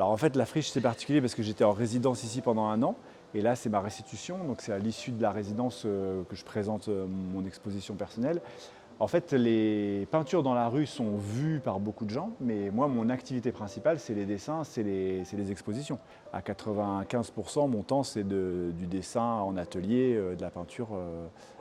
Alors en fait, la friche, c'est particulier parce que j'étais en résidence ici pendant 1 an. Et là, c'est ma restitution. Donc c'est à l'issue de la résidence que je présente mon exposition personnelle. En fait, les peintures dans la rue sont vues par beaucoup de gens, mais moi, mon activité principale, c'est les dessins, c'est les expositions. À 95%, mon temps, c'est du dessin en atelier, de la peinture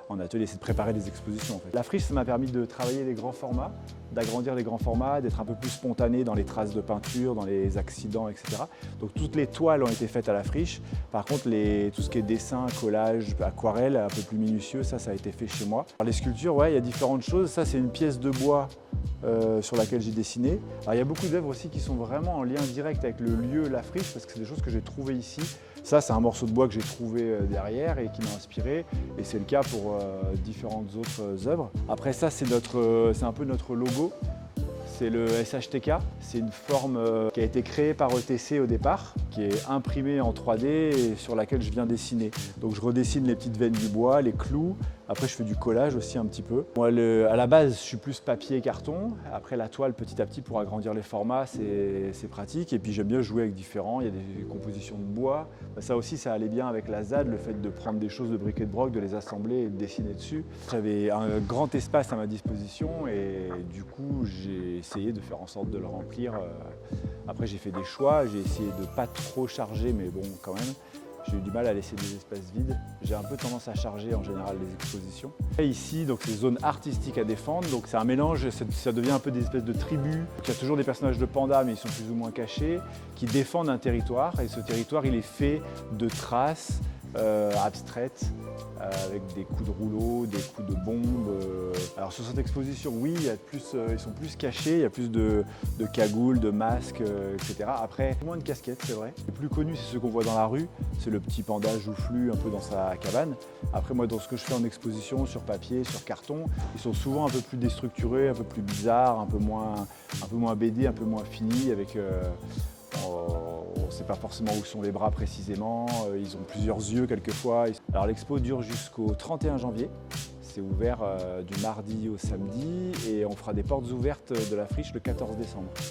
en atelier, c'est de préparer des expositions. En fait. La friche, ça m'a permis de travailler les grands formats, d'agrandir les grands formats, d'être un peu plus spontané dans les traces de peinture, dans les accidents, etc. Donc toutes les toiles ont été faites à la friche. Par contre, tout ce qui est dessin, collage, aquarelle, un peu plus minutieux, ça a été fait chez moi. Alors, les sculptures, ouais, il y a différentes choses. Ça, c'est une pièce de bois sur laquelle j'ai dessiné. Alors, il y a beaucoup d'œuvres aussi qui sont vraiment en lien direct avec le lieu, la friche, parce que c'est des choses que j'ai trouvées ici. Ça, c'est un morceau de bois que j'ai trouvé derrière et qui m'a inspiré. Et c'est le cas pour différentes autres œuvres. Après ça, c'est un peu notre logo. C'est le SHTK. C'est une forme qui a été créée par ETC au départ, qui est imprimée en 3D et sur laquelle je viens dessiner. Donc je redessine les petites veines du bois, les clous. Après, je fais du collage aussi un petit peu. Moi, à la base, je suis plus papier et carton. Après, la toile, petit à petit, pour agrandir les formats, c'est pratique. Et puis, j'aime bien jouer avec différents. Il y a des compositions de bois. Ça aussi, ça allait bien avec la ZAD, le fait de prendre des choses de briquet de broc, de les assembler et de dessiner dessus. J'avais un grand espace à ma disposition et du coup, j'ai essayé de faire en sorte de le remplir. Après, j'ai fait des choix. J'ai essayé de ne pas trop charger, mais bon, quand même. J'ai eu du mal à laisser des espaces vides. J'ai un peu tendance à charger en général les expositions. Et ici, donc c'est zone artistique à défendre, donc c'est un mélange, ça devient un peu des espèces de tribus. Il y a toujours des personnages de pandas, mais ils sont plus ou moins cachés, qui défendent un territoire. Et ce territoire, il est fait de traces abstraites, avec des coups de rouleau, des coups de bombe. Alors sur cette exposition, oui, ils sont plus cachés, il y a plus de cagoules, de masques, etc. Après, moins de casquettes, c'est vrai. Les plus connus, c'est ceux qu'on voit dans la rue. C'est le petit panda joufflu un peu dans sa cabane. Après, moi, dans ce que je fais en exposition, sur papier, sur carton, ils sont souvent un peu plus déstructurés, un peu plus bizarres, un peu moins BD, un peu moins finis, avec... on ne sait pas forcément où sont les bras précisément, ils ont plusieurs yeux quelquefois. Alors l'expo dure jusqu'au 31 janvier, c'est ouvert du mardi au samedi et on fera des portes ouvertes de la friche le 14 décembre.